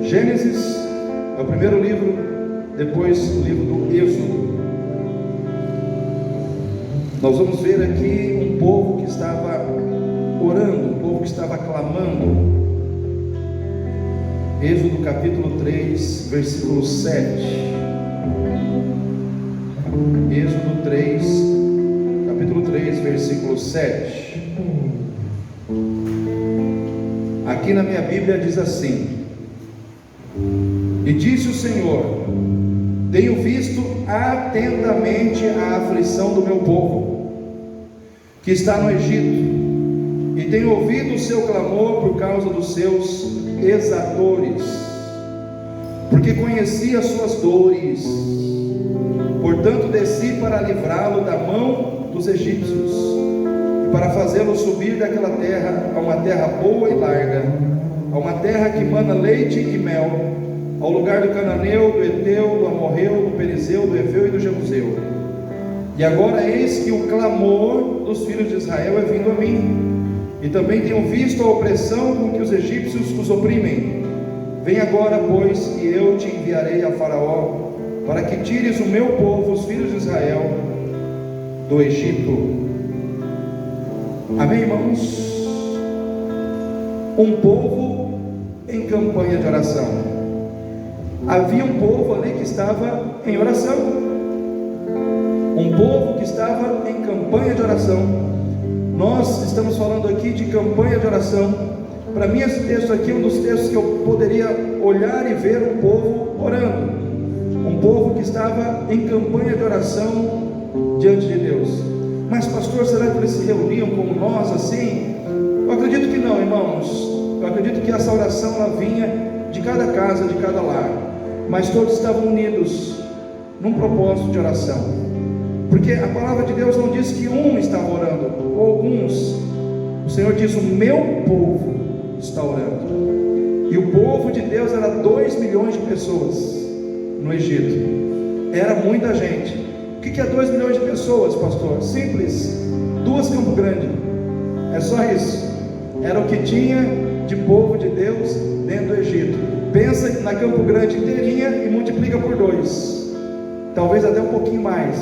Gênesis é o primeiro livro, depois o livro do Êxodo. Nós vamos ver aqui um povo que estava orando, um povo que estava clamando. Êxodo capítulo 3, versículo 7. Êxodo 3, capítulo 3, versículo 7. Aqui na minha Bíblia diz assim: E disse o Senhor: Tenho visto atentamente a aflição do meu povo, que está no Egito, e tenho ouvido o seu clamor por causa dos seus exatores, porque conheci as suas dores. Portanto desci para livrá-lo da mão dos egípcios, e para fazê-lo subir daquela terra a uma terra boa e larga, a uma terra que mana leite e mel, ao lugar do cananeu, do Eteu, do Amorreu, do Perizeu, do Eveu e do Jebuseu. E agora eis que o clamor dos filhos de Israel é vindo a mim, e também tenho visto a opressão com que os egípcios os oprimem. Vem agora, pois, e eu te enviarei a Faraó, para que tires o meu povo, os filhos de Israel, do Egito. Amém, irmãos? Um povo em campanha de oração. Havia um povo ali que estava em oração, um povo que estava em campanha de oração. Nós estamos falando aqui de campanha de oração. Para mim esse texto aqui é um dos textos que eu poderia olhar e ver um povo orando, um povo que estava em campanha de oração diante de Deus. Mas pastor, será que eles se reuniam como nós assim? Eu acredito que não, irmãos. Eu acredito que essa oração ela vinha de cada casa, de cada lar, mas todos estavam unidos num propósito de oração, porque a palavra de Deus não diz que um estava orando, ou alguns. O Senhor diz: o meu povo está orando. E o povo de Deus era 2 milhões de pessoas no Egito. Era muita gente. O que é 2 milhões de pessoas, pastor? Simples, 2 Campo Grande. É só isso. Era o que tinha de povo de Deus dentro do Egito. Pensa na Campo Grande inteirinha e multiplica por 2, talvez até um pouquinho mais.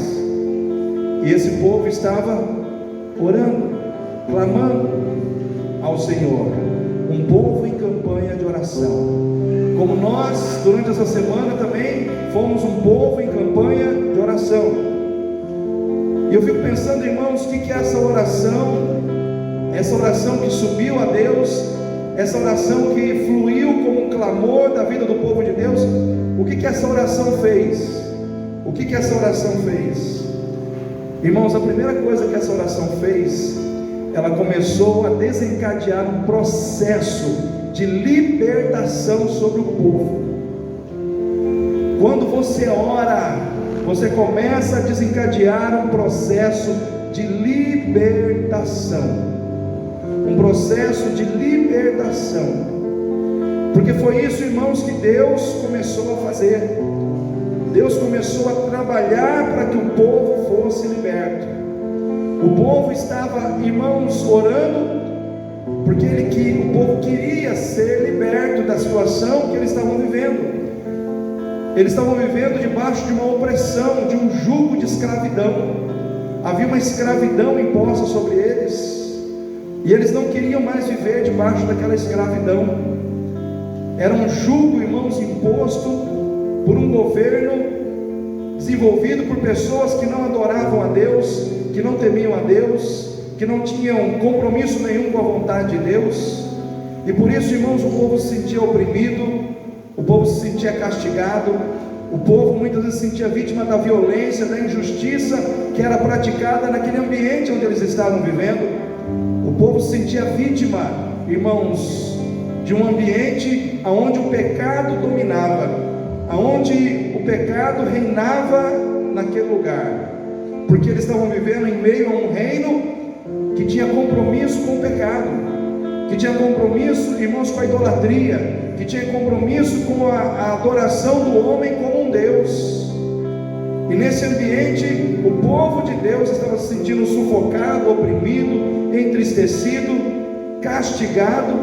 E esse povo estava orando, clamando ao Senhor. Um povo em campanha de oração. Como nós, durante essa semana também fomos um povo em campanha de oração. E eu fico pensando, irmãos, o que é essa oração? Essa oração que subiu a Deus, essa oração que fluiu como um clamor da vida do povo de Deus. O que essa oração fez? O que essa oração fez? Irmãos, a primeira coisa que essa oração fez, ela começou a desencadear um processo de libertação sobre o povo. Quando você ora, você começa a desencadear um processo de libertação. Um processo de libertação. Porque foi isso, irmãos, que Deus começou a fazer. Deus começou a trabalhar para que o povo fosse liberto. O povo estava, irmãos, orando, porque o povo queria ser liberto da situação que eles estavam vivendo. Eles estavam vivendo debaixo de uma opressão, de um jugo de escravidão. Havia uma escravidão imposta sobre eles, e eles não queriam mais viver debaixo daquela escravidão. Era um jugo, irmãos, imposto por um governo desenvolvido por pessoas que não adoravam a Deus, que não temiam a Deus, que não tinham compromisso nenhum com a vontade de Deus. E por isso, irmãos, o povo se sentia oprimido, o povo se sentia castigado, o povo muitas vezes se sentia vítima da violência, da injustiça que era praticada naquele ambiente onde eles estavam vivendo. O povo se sentia vítima, irmãos, de um ambiente onde o pecado dominava, onde o pecado reinava naquele lugar, porque eles estavam vivendo em meio a um reino que tinha compromisso com o pecado, que tinha compromisso, irmãos, com a idolatria, que tinha compromisso com a adoração do homem como um Deus. E nesse ambiente, o povo de Deus estava se sentindo sufocado, oprimido, entristecido, castigado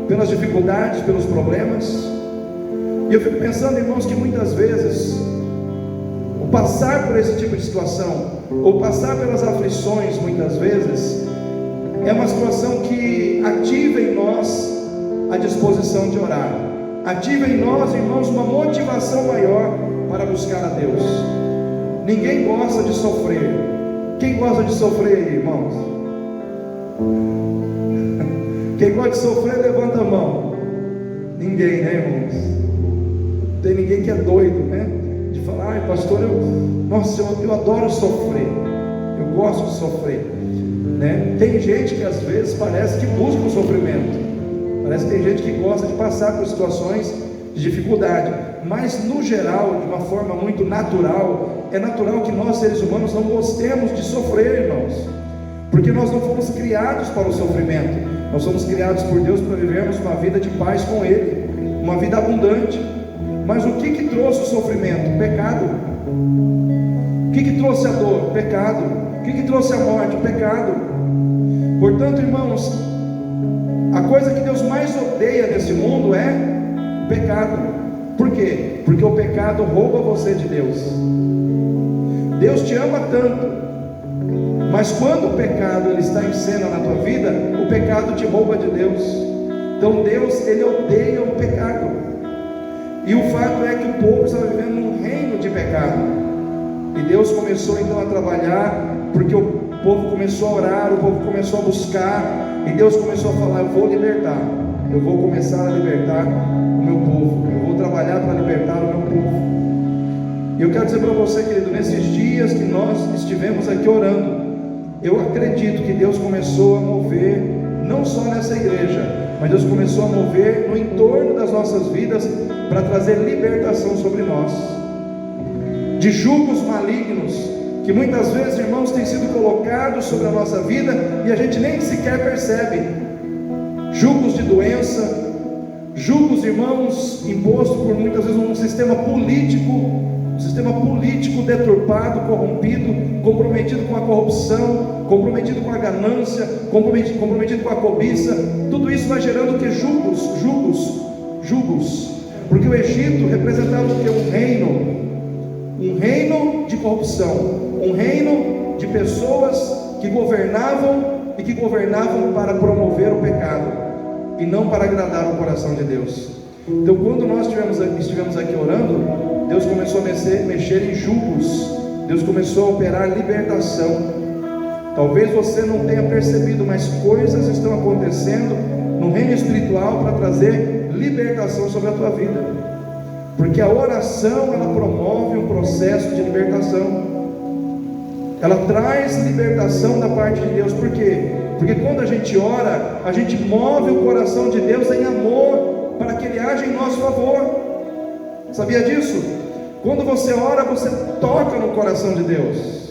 pelas dificuldades, pelos problemas. E eu fico pensando, irmãos, que muitas vezes o passar por esse tipo de situação, ou passar pelas aflições, muitas vezes, é uma situação que ativa em nós a disposição de orar, ativa em nós, irmãos, uma motivação maior para buscar a Deus. Ninguém gosta de sofrer. Quem gosta de sofrer, irmãos? Quem gosta de sofrer, levanta a mão. Ninguém, né, irmãos? Não tem ninguém que é doido, né? De falar, ai pastor, eu adoro sofrer. Eu gosto de sofrer, né? Tem gente que às vezes parece que busca o sofrimento. Parece que tem gente que gosta de passar por situações de dificuldade. Mas no geral, de uma forma muito natural, é natural que nós seres humanos não gostemos de sofrer, irmãos. Porque nós não fomos criados para o sofrimento. Nós somos criados por Deus para vivermos uma vida de paz com Ele, uma vida abundante. Mas o que trouxe o sofrimento? Pecado. O que trouxe a dor? Pecado. O que trouxe a morte? Pecado. Portanto, irmãos, a coisa que Deus mais odeia nesse mundo é o pecado. Por quê? Porque o pecado rouba você de Deus. Deus te ama tanto, mas quando o pecado ele está em cena na tua vida, o pecado te rouba de Deus. Então Deus, Ele odeia o pecado. E o fato é que o povo estava vivendo num reino de pecado. E Deus começou então a trabalhar, porque o povo começou a orar, o povo começou a buscar, e Deus começou a falar, eu vou libertar, eu vou começar a libertar o meu povo, eu vou trabalhar para libertar o meu povo. E eu quero dizer para você, querido, nesses dias que nós estivemos aqui orando, eu acredito que Deus começou a mover, não só nessa igreja, mas Deus começou a mover no entorno das nossas vidas, para trazer libertação sobre nós, de julgos malignos, que muitas vezes, irmãos, têm sido colocados sobre a nossa vida, e a gente nem sequer percebe, julgos de doença, julgos, irmãos, impostos por muitas vezes um sistema político deturpado, corrompido, comprometido com a corrupção, comprometido com a ganância, comprometido com a cobiça. Tudo isso vai gerando o que? Julgos, porque o Egito representava o que? Um reino de corrupção, um reino de pessoas que governavam, e que governavam para promover o pecado, e não para agradar o coração de Deus. Então, quando nós estivemos aqui orando, Deus começou a mexer em julgos, Deus começou a operar libertação. Talvez você não tenha percebido, mas coisas estão acontecendo no reino espiritual para trazer libertação sobre a tua vida, porque a oração, ela promove um processo de libertação, ela traz libertação da parte de Deus. Por quê? Porque quando a gente ora, a gente move o coração de Deus em amor, para que Ele haja em nosso favor. Sabia disso? Quando você ora, você toca no coração de Deus.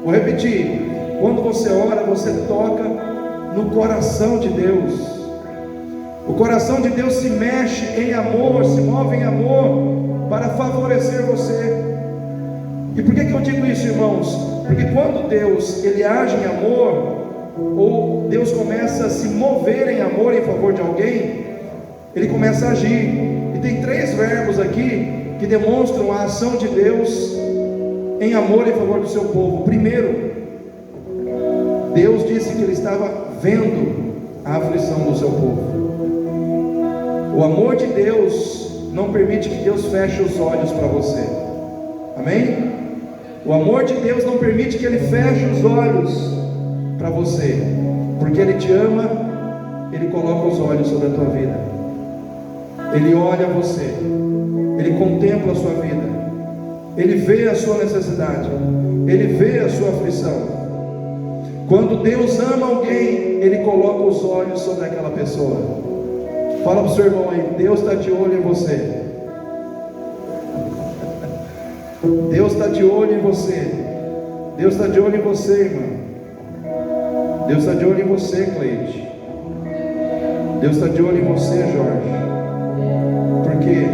Vou repetir: quando você ora, você toca no coração de Deus. O coração de Deus se mexe em amor, se move em amor, para favorecer você. E por que eu digo isso, irmãos? Porque quando Deus, Ele age em amor, ou Deus começa a se mover em amor em favor de alguém, Ele começa a agir. E tem 3 verbos aqui que demonstram a ação de Deus em amor em favor do seu povo. Primeiro, Deus disse que Ele estava vendo a aflição do seu povo. O amor de Deus não permite que Deus feche os olhos para você. Amém? O amor de Deus não permite que Ele feche os olhos para você, porque Ele te ama. Ele coloca os olhos sobre a tua vida, Ele olha você, Ele contempla a sua vida, Ele vê a sua necessidade, Ele vê a sua aflição. Quando Deus ama alguém, Ele coloca os olhos sobre aquela pessoa. Fala para o seu irmão aí: Deus está de olho em você. Deus está de olho em você. Deus está de olho em você, irmão. Deus está de olho em você, Cleide. Deus está de olho em você, Jorge. Por quê?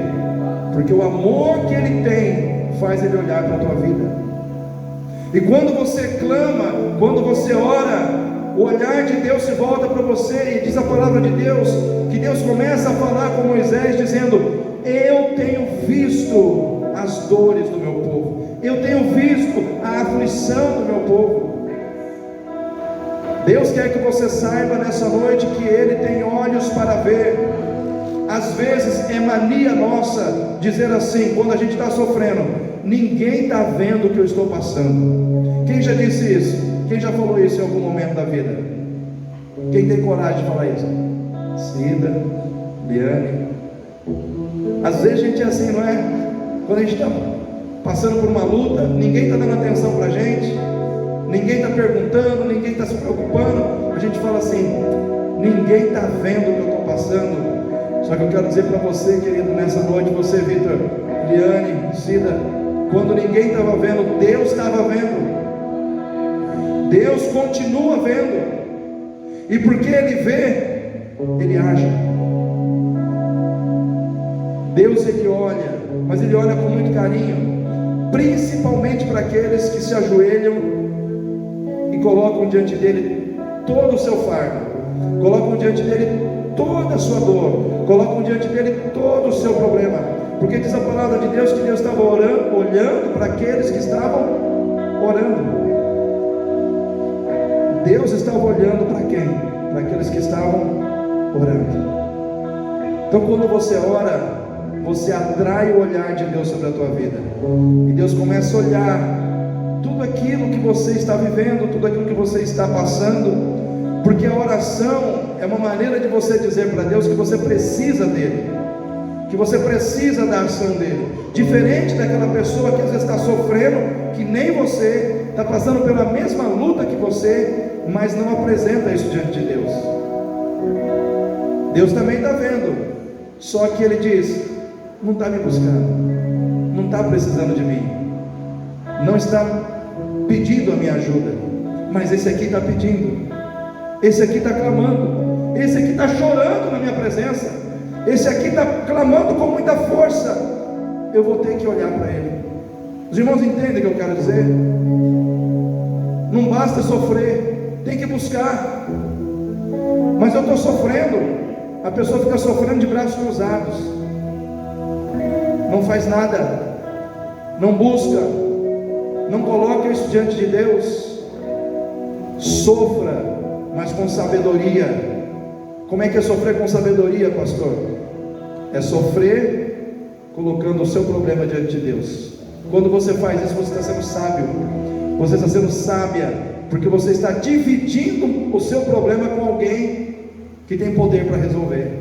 Porque o amor que Ele tem faz Ele olhar para a tua vida. E quando você clama, quando você ora, o olhar de Deus se volta para você, e diz a palavra de Deus, que Deus começa a falar com Moisés, dizendo: eu tenho visto as dores do meu povo, eu tenho visto a aflição do meu povo. Deus quer que você saiba nessa noite que Ele tem olhos para ver. Às vezes é mania nossa dizer assim, quando a gente está sofrendo: ninguém está vendo o que eu estou passando. Quem já disse isso? Quem já falou isso em algum momento da vida? Quem tem coragem de falar isso? Cida, Liane. Às vezes a gente é assim, não é? Quando a gente está passando por uma luta, ninguém está dando atenção para a gente, ninguém está perguntando, ninguém está se preocupando, a gente fala assim: ninguém está vendo o que eu estou passando. Só que eu quero dizer para você, querido, nessa noite, você, Vitor, Liane, Cida, quando ninguém estava vendo, Deus estava vendo. Deus continua vendo. E porque Ele vê, Ele age. Deus, Ele olha, mas Ele olha com muito carinho, principalmente para aqueles que se ajoelham e colocam diante dEle todo o seu fardo, colocam diante dEle toda a sua dor, colocam diante dEle todo o seu problema, porque diz a palavra de Deus que Deus estava orando, olhando para aqueles que estavam orando. Deus estava olhando para quem? Para aqueles que estavam orando. Então quando você ora, você atrai o olhar de Deus sobre a tua vida, e Deus começa a olhar tudo aquilo que você está vivendo, tudo aquilo que você está passando, porque a oração é uma maneira de você dizer para Deus que você precisa dEle, que você precisa da ação dEle, diferente daquela pessoa que às vezes está sofrendo, que nem você, está passando pela mesma luta que você, mas não apresenta isso diante de Deus. Deus também está vendo, só que Ele diz: não está me buscando, não está precisando de mim, não está pedindo a minha ajuda, mas esse aqui está pedindo, esse aqui está clamando, esse aqui está chorando na minha presença, esse aqui está clamando com muita força. Eu vou ter que olhar para ele. Os irmãos entendem o que eu quero dizer? Não basta sofrer, tem que buscar. Mas eu estou sofrendo, a pessoa fica sofrendo de braços cruzados, não faz nada, não busca, não coloca isso diante de Deus. Sofra, mas com sabedoria. Como é que é sofrer com sabedoria, pastor? É sofrer colocando o seu problema diante de Deus. Quando você faz isso, você está sendo sábio, você está sendo sábia, porque você está dividindo o seu problema com alguém que tem poder para resolver.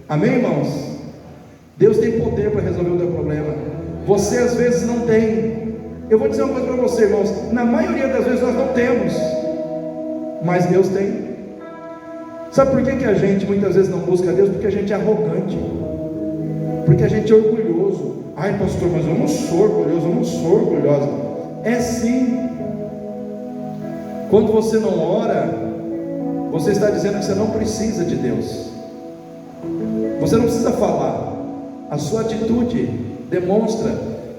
Amém, irmãos? Deus tem poder para resolver o teu problema, você às vezes não tem. Eu vou dizer uma coisa para você, irmãos: na maioria das vezes nós não temos, mas Deus tem. Sabe por que a gente muitas vezes não busca a Deus? Porque a gente é arrogante, porque a gente é orgulhoso. Ai, pastor, mas eu não sou orgulhoso, eu não sou orgulhosa. É sim. Quando você não ora, você está dizendo que você não precisa de Deus. Você não precisa falar. A sua atitude demonstra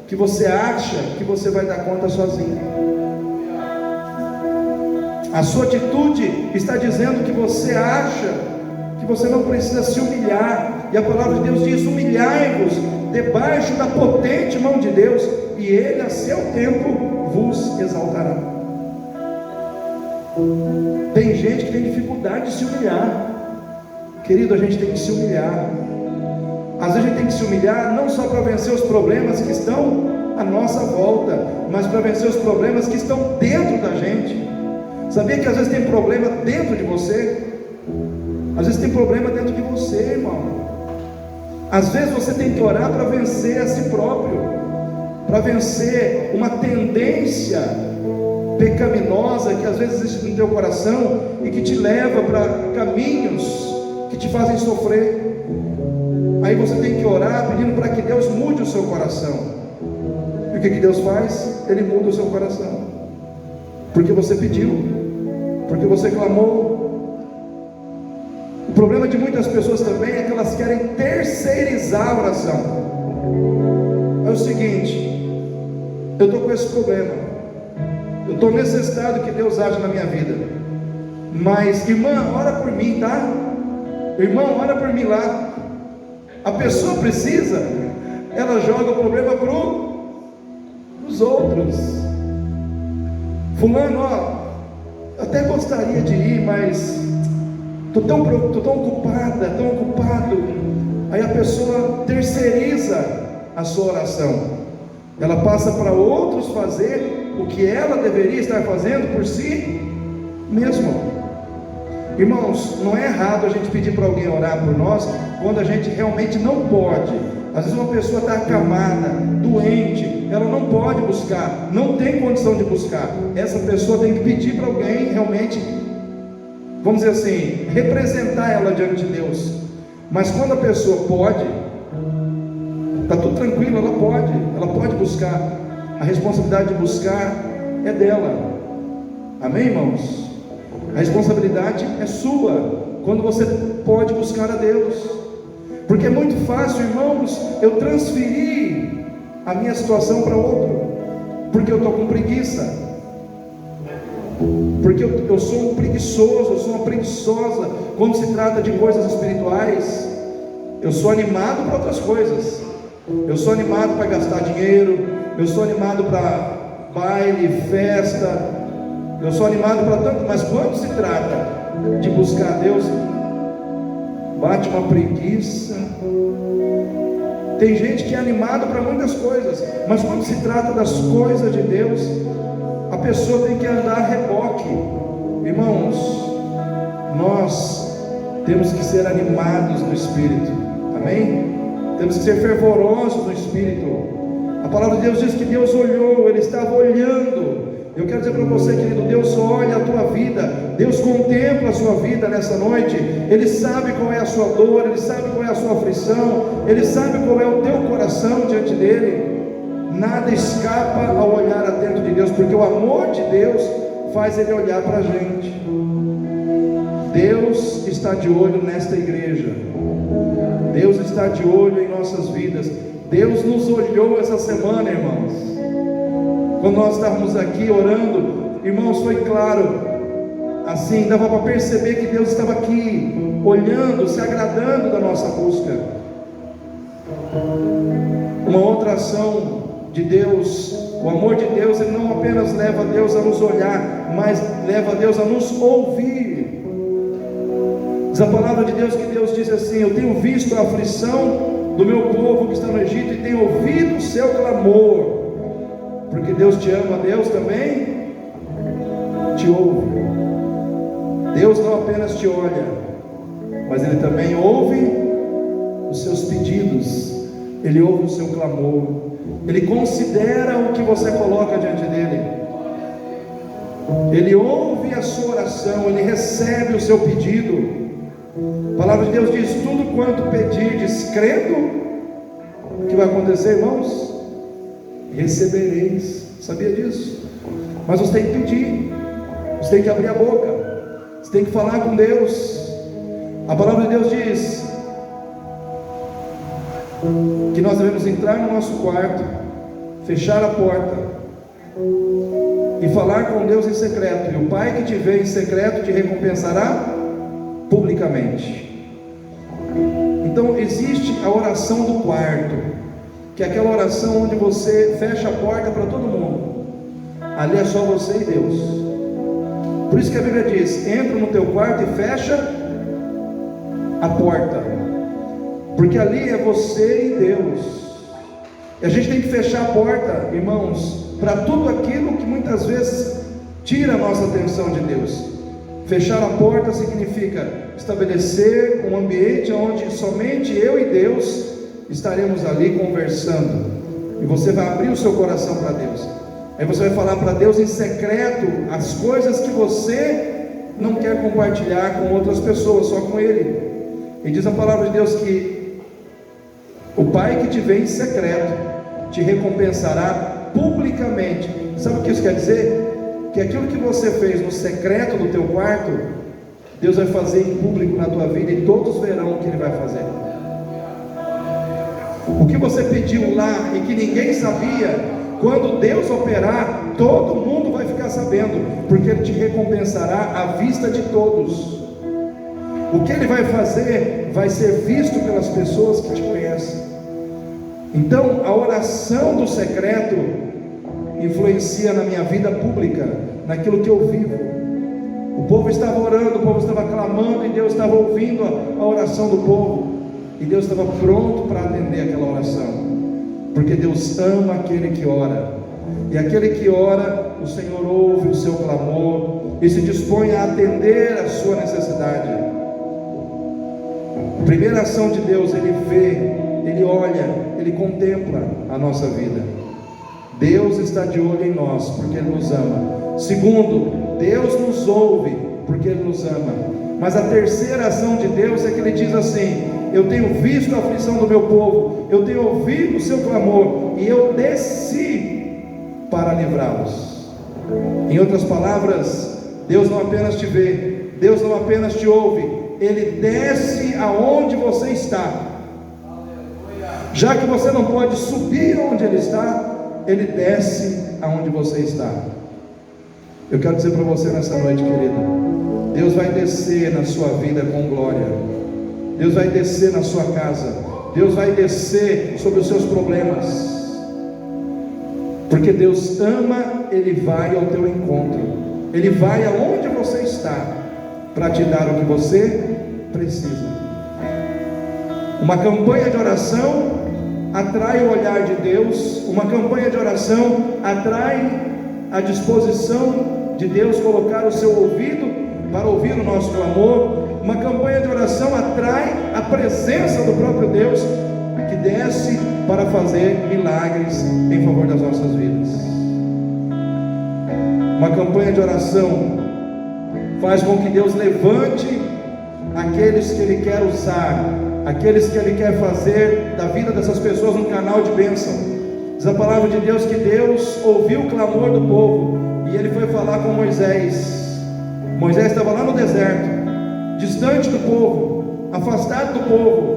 que você acha que você vai dar conta sozinho. A sua atitude está dizendo que você acha que você não precisa se humilhar. E a palavra de Deus diz: humilhai-vos debaixo da potente mão de Deus, e Ele a seu tempo vos exaltará. Tem gente que tem dificuldade de se humilhar. Querido, a gente tem que se humilhar. Às vezes a gente tem que se humilhar não só para vencer os problemas que estão à nossa volta, mas para vencer os problemas que estão dentro da gente. Sabia que às vezes tem problema dentro de você? Às vezes tem problema dentro de você, irmão. Às vezes você tem que orar para vencer a si próprio, para vencer uma tendência pecaminosa que às vezes existe no teu coração e que te leva para caminhos que te fazem sofrer. Aí você tem que orar pedindo para que Deus mude o seu coração. E o que Deus faz? Ele muda o seu coração, porque você pediu, porque você clamou. O problema de muitas pessoas também é que elas querem terceirizar a oração. É o seguinte: eu estou com esse problema, eu estou necessitado que Deus haja na minha vida, mas irmã, ora por mim, tá? Irmão, ora por mim lá. A pessoa precisa, ela joga o problema para os outros. Fulano, até gostaria de ir, mas estou tão ocupada, tão ocupado. Aí a pessoa terceiriza a sua oração, ela passa para outros fazer o que ela deveria estar fazendo por si mesma. Irmãos, não é errado a gente pedir para alguém orar por nós quando a gente realmente não pode. Às vezes uma pessoa está acamada, doente, ela não pode buscar, não tem condição de buscar. Essa pessoa tem que pedir para alguém realmente, vamos dizer assim, representar ela diante de Deus. Mas quando a pessoa pode, está tudo tranquilo, ela pode buscar. A responsabilidade de buscar é dela. Amém, irmãos? A responsabilidade é sua quando você pode buscar a Deus. Porque é muito fácil, irmãos, eu transferir a minha situação para outro, porque eu estou com preguiça, porque eu sou um preguiçoso, eu sou uma preguiçosa quando se trata de coisas espirituais. Eu sou animado para outras coisas, eu sou animado para gastar dinheiro, eu sou animado para baile, festa, eu sou animado para tanto, mas quando se trata de buscar a Deus, bate uma preguiça. Tem gente que é animado para muitas coisas, mas quando se trata das coisas de Deus, a pessoa tem que andar a reboque. Irmãos, nós temos que ser animados no Espírito, amém? Temos que ser fervorosos no Espírito. A palavra de Deus diz que Deus olhou, Ele estava olhando. Eu quero dizer para você, querido, Deus olha a tua vida, Deus contempla a sua vida nessa noite. Ele sabe qual é a sua dor, Ele sabe qual é a sua aflição, Ele sabe qual é o teu coração diante dEle. Nada escapa ao olhar atento de Deus, porque o amor de Deus faz Ele olhar para a gente. Deus está de olho nesta igreja, Deus está de olho em nossas vidas. Deus nos olhou essa semana, irmãos. Quando nós estávamos aqui orando, irmãos, foi claro, assim, dava para perceber que Deus estava aqui, olhando, se agradando da nossa busca. Uma outra ação de Deus, o amor de Deus, Ele não apenas leva Deus a nos olhar, mas leva Deus a nos ouvir. Diz a palavra de Deus que Deus diz assim: eu tenho visto a aflição do meu povo que está no Egito e tenho ouvido o seu clamor. Porque Deus te ama, Deus também te ouve. Deus não apenas te olha, mas Ele também ouve os seus pedidos, Ele ouve o seu clamor, Ele considera o que você coloca diante dEle, Ele ouve a sua oração, Ele recebe o seu pedido. A palavra de Deus diz: tudo quanto pedirdes crendo, o que vai acontecer, irmãos? Recebereis. Sabia disso? Mas você tem que pedir, você tem que abrir a boca, você tem que falar com Deus. A palavra de Deus diz que nós devemos entrar no nosso quarto, fechar a porta e falar com Deus em secreto, e o Pai que te vê em secreto te recompensará publicamente. Então existe a oração do quarto, que é aquela oração onde você fecha a porta para todo mundo. Ali é só você e Deus. Por isso que a Bíblia diz: entra no teu quarto e fecha a porta, porque ali é você e Deus. E a gente tem que fechar a porta, irmãos, para tudo aquilo que muitas vezes tira a nossa atenção de Deus. Fechar a porta significa estabelecer um ambiente onde somente eu e Deus estaremos ali conversando, e você vai abrir o seu coração para Deus. Aí você vai falar para Deus em secreto as coisas que você não quer compartilhar com outras pessoas, só com Ele. E diz a palavra de Deus que o Pai que te vê em secreto te recompensará publicamente. Sabe o que isso quer dizer? Que aquilo que você fez no secreto do teu quarto, Deus vai fazer em público na tua vida, e todos verão o que Ele vai fazer. O que você pediu lá e que ninguém sabia, quando Deus operar, todo mundo vai ficar sabendo, porque Ele te recompensará à vista de todos. O que Ele vai fazer vai ser visto pelas pessoas que te conhecem. Então, a oração do secreto influencia na minha vida pública, naquilo que eu vivo. O povo estava orando, o povo estava clamando, e Deus estava ouvindo a oração do povo, e Deus estava pronto para atender aquela oração, porque Deus ama aquele que ora, e aquele que ora, o Senhor ouve o seu clamor e se dispõe a atender a sua necessidade. A primeira ação de Deus, Ele vê, Ele olha, Ele contempla a nossa vida. Deus está de olho em nós, porque Ele nos ama. Segundo, Deus nos ouve, porque Ele nos ama. Mas a terceira ação de Deus é que Ele diz assim: eu tenho visto a aflição do meu povo, eu tenho ouvido o seu clamor, e eu desci para livrá-los. Em outras palavras, Deus não apenas te vê, Deus não apenas te ouve, Ele desce aonde você está. Já que você não pode subir onde Ele está, Ele desce aonde você está. Eu quero dizer para você nessa noite, querida, Deus vai descer na sua vida com glória. Deus vai descer na sua casa. Deus vai descer sobre os seus problemas. Porque Deus ama, Ele vai ao teu encontro. Ele vai aonde você está, para te dar o que você precisa. Uma campanha de oração atrai o olhar de Deus. Uma campanha de oração atrai a disposição de Deus colocar o seu ouvido para ouvir o nosso clamor. Uma campanha de oração atrai a presença do próprio Deus, que desce para fazer milagres em favor das nossas vidas. Uma campanha de oração faz com que Deus levante aqueles que Ele quer usar, aqueles que Ele quer fazer da vida dessas pessoas um canal de bênção. Diz a palavra de Deus que Deus ouviu o clamor do povo, e Ele foi falar com Moisés. Moisés estava lá no deserto, distante do povo, afastado do povo.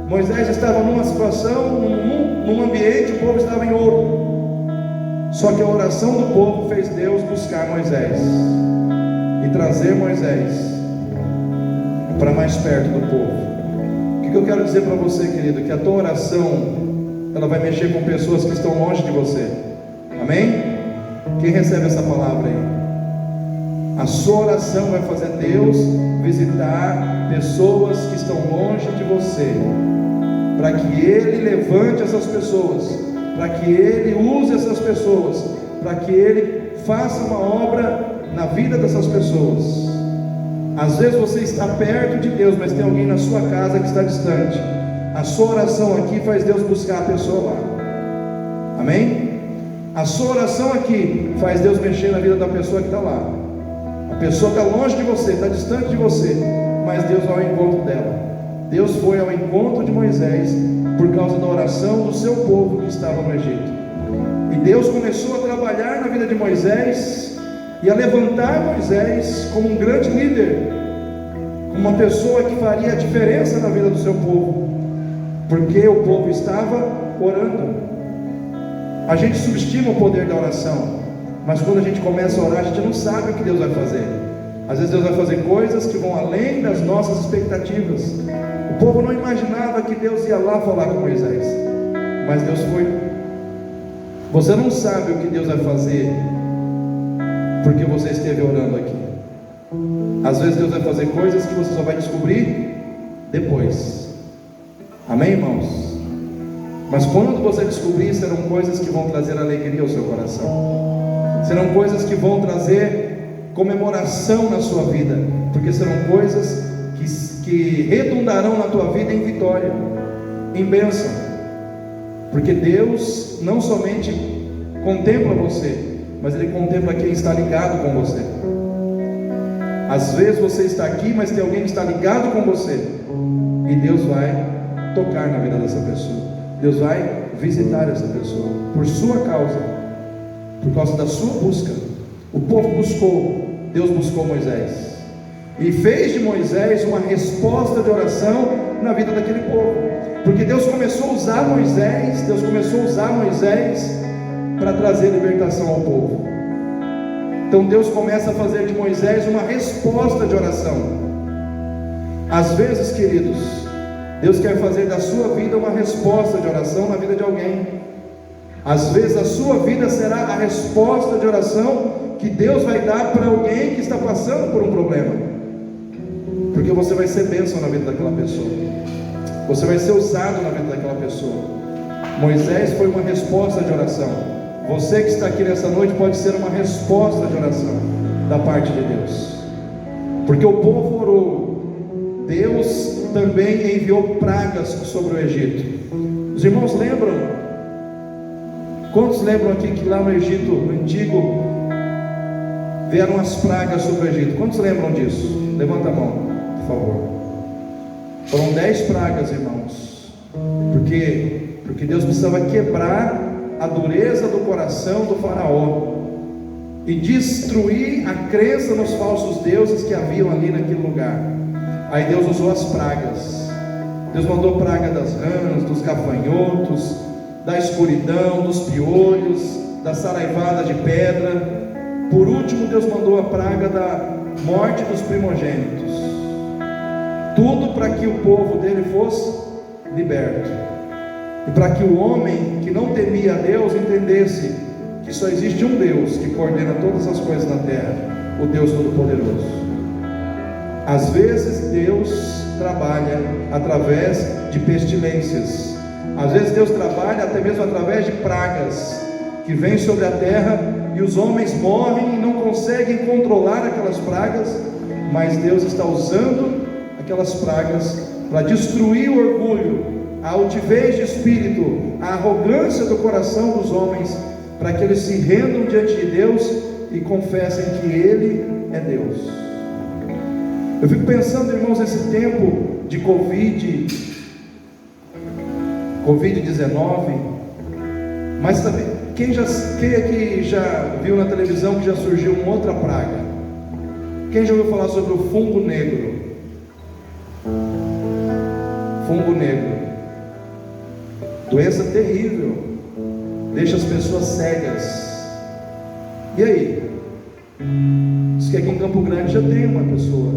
Moisés estava numa situação, num ambiente, o povo estava em outro. Só que a oração do povo fez Deus buscar Moisés e trazer Moisés para mais perto do povo. O que eu quero dizer para você, querido? Que a tua oração, ela vai mexer com pessoas que estão longe de você. Amém? Quem recebe essa palavra aí? A sua oração vai fazer Deus visitar pessoas que estão longe de você, para que Ele levante essas pessoas, para que Ele use essas pessoas, para que Ele faça uma obra na vida dessas pessoas. Às vezes você está perto de Deus, mas tem alguém na sua casa que está distante. A sua oração aqui faz Deus buscar a pessoa lá. Amém? A sua oração aqui faz Deus mexer na vida da pessoa que está lá. A pessoa está longe de você, está distante de você, mas Deus vai ao encontro dela. Deus foi ao encontro de Moisés por causa da oração do seu povo que estava no Egito. E Deus começou a trabalhar na vida de Moisés e a levantar Moisés como um grande líder, como uma pessoa que faria a diferença na vida do seu povo, porque o povo estava orando. A gente subestima o poder da oração, mas quando a gente começa a orar, a gente não sabe o que Deus vai fazer. Às vezes Deus vai fazer coisas que vão além das nossas expectativas. O povo não imaginava que Deus ia lá falar com Moisés, mas Deus foi. Você não sabe o que Deus vai fazer porque você esteve orando aqui. Às vezes Deus vai fazer coisas que você só vai descobrir depois. Amém, irmãos? Mas quando você descobrir, serão coisas que vão trazer alegria ao seu coração. Serão coisas que vão trazer comemoração na sua vida, porque serão coisas que redundarão na tua vida em vitória, em bênção. Porque Deus não somente contempla você, mas Ele contempla quem está ligado com você. Às vezes você está aqui, mas tem alguém que está ligado com você, e Deus vai tocar na vida dessa pessoa. Deus vai visitar essa pessoa por sua causa, por causa da sua busca. O povo buscou, Deus buscou Moisés e fez de Moisés uma resposta de oração na vida daquele povo, porque Deus começou a usar Moisés, para trazer libertação ao povo. Então Deus começa a fazer de Moisés uma resposta de oração. Às vezes, queridos, Deus quer fazer da sua vida uma resposta de oração na vida de alguém. Às vezes a sua vida será a resposta de oração que Deus vai dar para alguém que está passando por um problema, porque você vai ser bênção na vida daquela pessoa, você vai ser usado na vida daquela pessoa. Moisés foi uma resposta de oração. Você que está aqui nessa noite pode ser uma resposta de oração da parte de Deus, porque o povo orou. Deus também enviou pragas sobre o Egito. Os irmãos lembram? Quantos lembram aqui que lá no Egito antigo vieram as pragas sobre o Egito? Quantos lembram disso? Levanta a mão, por favor. Foram 10 pragas, irmãos. Porque Deus precisava quebrar a dureza do coração do faraó e destruir a crença nos falsos deuses que haviam ali naquele lugar. Aí Deus usou as pragas. Deus mandou praga das rãs, dos gafanhotos, da escuridão, dos piolhos, da saraivada de pedra. Por último, Deus mandou a praga da morte dos primogênitos. Tudo para que o povo dele fosse liberto, e para que o homem que não temia a Deus entendesse que só existe um Deus que coordena todas as coisas na terra, o Deus Todo-Poderoso. Às vezes Deus trabalha através de pestilências. Às vezes Deus trabalha até mesmo através de pragas que vêm sobre a terra, e os homens morrem e não conseguem controlar aquelas pragas, mas Deus está usando aquelas pragas para destruir o orgulho, a altivez de espírito, a arrogância do coração dos homens, para que eles se rendam diante de Deus e confessem que Ele é Deus. Eu fico pensando, irmãos, nesse tempo de Covid-19, mas também, quem aqui já viu na televisão que já surgiu uma outra praga? Quem já ouviu falar sobre o fungo negro? Fungo negro, doença terrível, deixa as pessoas cegas. E aí? Diz que aqui em Campo Grande já tem uma pessoa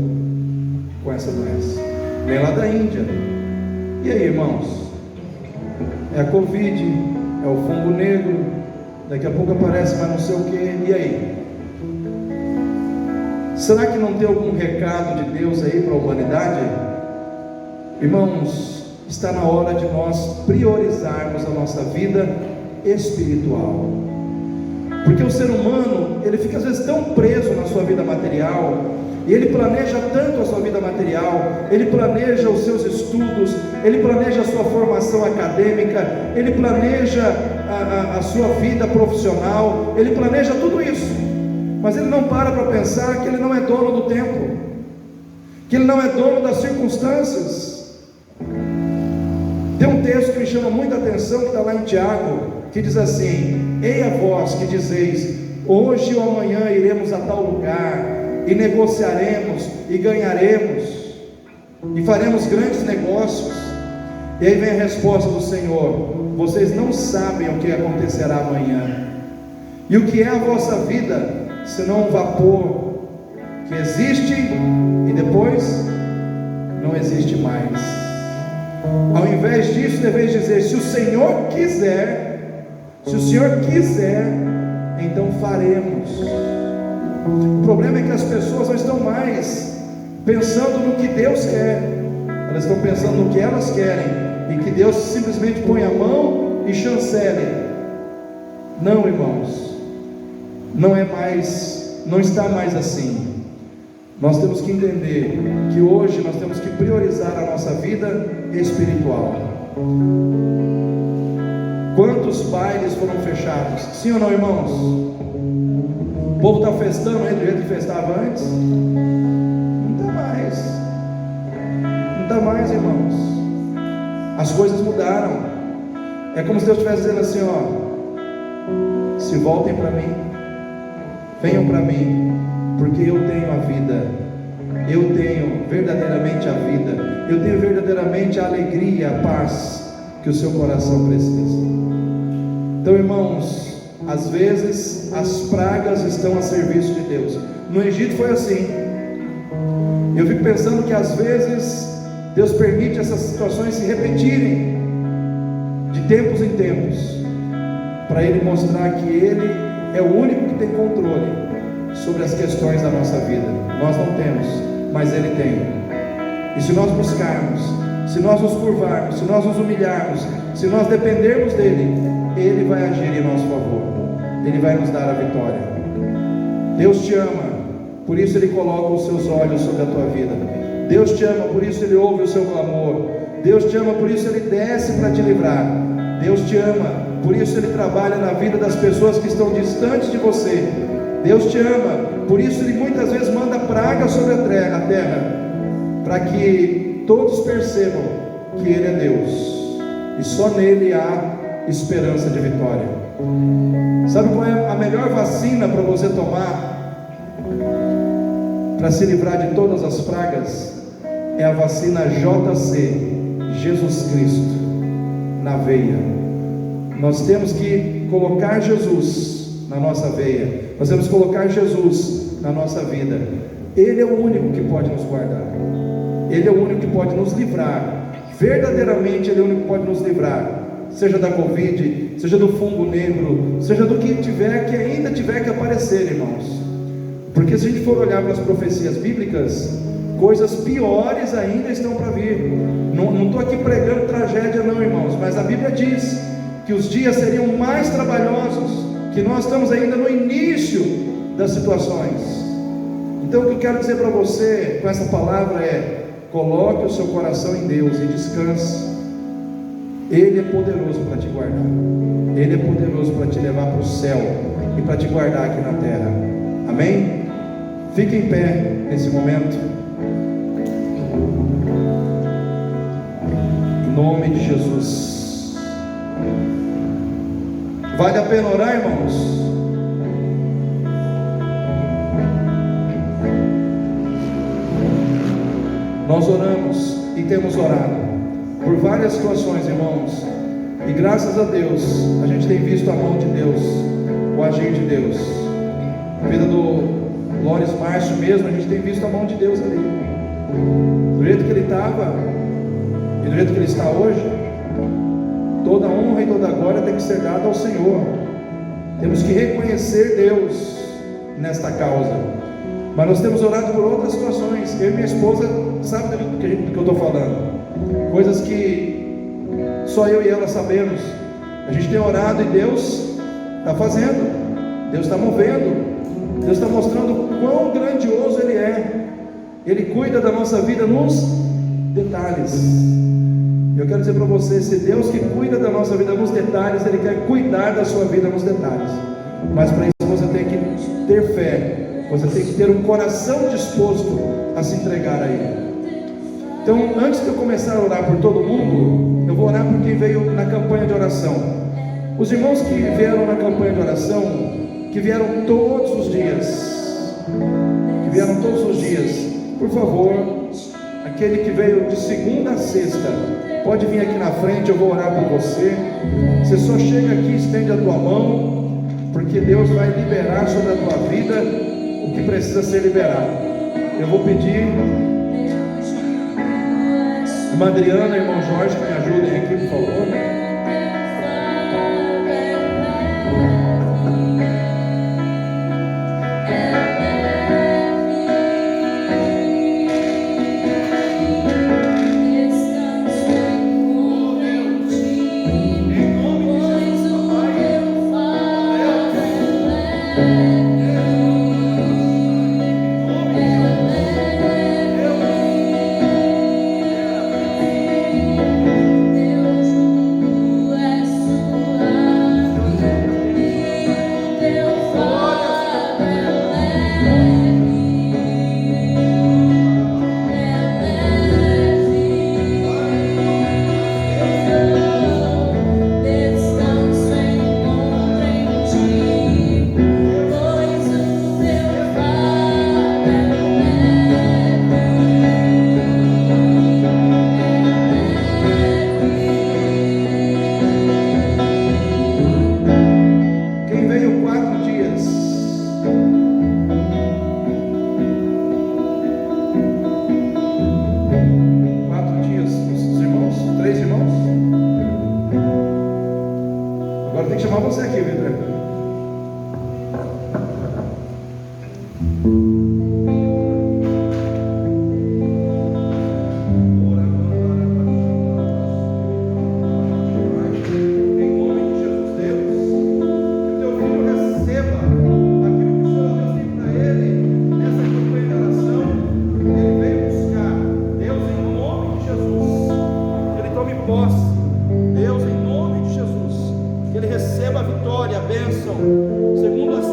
com essa doença, vem lá da Índia. E aí, irmãos? É a Covid, é o fungo negro, daqui a pouco aparece mais não sei o que. E aí? Será que não tem algum recado de Deus aí para a humanidade? Irmãos, está na hora de nós priorizarmos a nossa vida espiritual, porque o ser humano, ele fica às vezes tão preso na sua vida material, e ele planeja tanto a sua vida material, ele planeja os seus estudos, ele planeja a sua formação acadêmica, ele planeja a sua vida profissional, ele planeja tudo isso, mas ele não para pensar que ele não é dono do tempo, que ele não é dono das circunstâncias. Tem um texto que me chama muita atenção, que está lá em Tiago, que diz assim: ei a vós que dizeis, hoje ou amanhã iremos a tal lugar, e negociaremos, e ganharemos, e faremos grandes negócios. E aí vem a resposta do Senhor: vocês não sabem o que acontecerá amanhã. E o que é a vossa vida, senão um vapor que existe e depois não existe mais. Ao invés disso, deveis dizer: se o Senhor quiser, então faremos. O problema é que as pessoas não estão mais pensando no que Deus quer, elas estão pensando no que elas querem, e que Deus simplesmente põe a mão e chancele. Não, irmãos, não está mais assim. Nós temos que entender que hoje nós temos que priorizar a nossa vida espiritual. Quantos bailes foram fechados? Sim ou não, irmãos? O povo está festando aí do jeito que festava antes? Não está mais. Não está mais, irmãos. As coisas mudaram. É como se Deus estivesse dizendo assim, ó: se voltem para mim, venham para mim, porque eu tenho a vida, eu tenho verdadeiramente a vida, eu tenho verdadeiramente a alegria, a paz que o seu coração precisa. Então, irmãos, às vezes as pragas estão a serviço de Deus. No Egito foi assim. Eu fico pensando que às vezes Deus permite essas situações se repetirem de tempos em tempos, para Ele mostrar que Ele é o único que tem controle sobre as questões da nossa vida. Nós não temos, mas Ele tem. E se nós buscarmos, se nós nos curvarmos, se nós nos humilharmos, se nós dependermos dEle, Ele vai agir em nosso favor, Ele vai nos dar a vitória. Deus te ama, por isso Ele coloca os seus olhos sobre a tua vida. Deus te ama, por isso Ele ouve o seu clamor. Deus te ama, por isso Ele desce para te livrar. Deus te ama, por isso Ele trabalha na vida das pessoas que estão distantes de você. Deus te ama, por isso Ele muitas vezes manda praga sobre a terra, para que todos percebam que Ele é Deus, e só nele há esperança de vitória. Sabe qual é a melhor vacina para você tomar, para se livrar de todas as pragas? É a vacina JC, Jesus Cristo, na veia. Nós temos que colocar Jesus na nossa veia, nós temos que colocar Jesus na nossa vida. Ele é o único que pode nos guardar, Ele é o único que pode nos livrar, verdadeiramente Ele é o único que pode nos livrar, seja da Covid, seja do fungo negro, seja do que tiver, que ainda tiver que aparecer, irmãos. Porque se a gente for olhar para as profecias bíblicas, coisas piores ainda estão para vir. Não estou aqui pregando tragédia não, irmãos, mas a Bíblia diz que os dias seriam mais trabalhosos, que nós estamos ainda no início das situações. Então o que eu quero dizer para você com essa palavra é: coloque o seu coração em Deus e descanse. Ele é poderoso para te guardar, Ele é poderoso para te levar para o céu e para te guardar aqui na terra. Amém? Fique em pé nesse momento, em nome de Jesus. Vale a pena orar, irmãos? Nós oramos e temos orado por várias situações, irmãos, e graças a Deus a gente tem visto a mão de Deus, o agir de Deus. A vida do Lores Márcio mesmo, a gente tem visto a mão de Deus ali, do jeito que ele estava e do jeito que ele está hoje. Toda honra e toda glória tem que ser dada ao Senhor. Temos que reconhecer Deus nesta causa. Mas nós temos orado por outras situações. Eu e minha esposa sabem do que eu estou falando, coisas que só eu e ela sabemos. A gente tem orado e Deus está fazendo, Deus está movendo, Deus está mostrando quão grandioso Ele é. Ele cuida da nossa vida nos detalhes. Eu quero dizer para você, se Deus que cuida da nossa vida nos detalhes, Ele quer cuidar da sua vida nos detalhes. Mas para isso você tem que ter fé, você tem que ter um coração disposto a se entregar a Ele. Então, antes de eu começar a orar por todo mundo, eu vou orar por quem veio na campanha de oração. Os irmãos que vieram na campanha de oração, que vieram todos os dias, por favor, aquele que veio de segunda a sexta, pode vir aqui na frente, eu vou orar por você. Você só chega aqui, estende a tua mão, porque Deus vai liberar sobre a tua vida o que precisa ser liberado. Eu vou pedir irmã Adriana e irmão Jorge que me ajudem aqui, por favor. chamar você aqui, Vitor. Deus, em nome de Jesus, que ele receba a vitória, a bênção, segundo a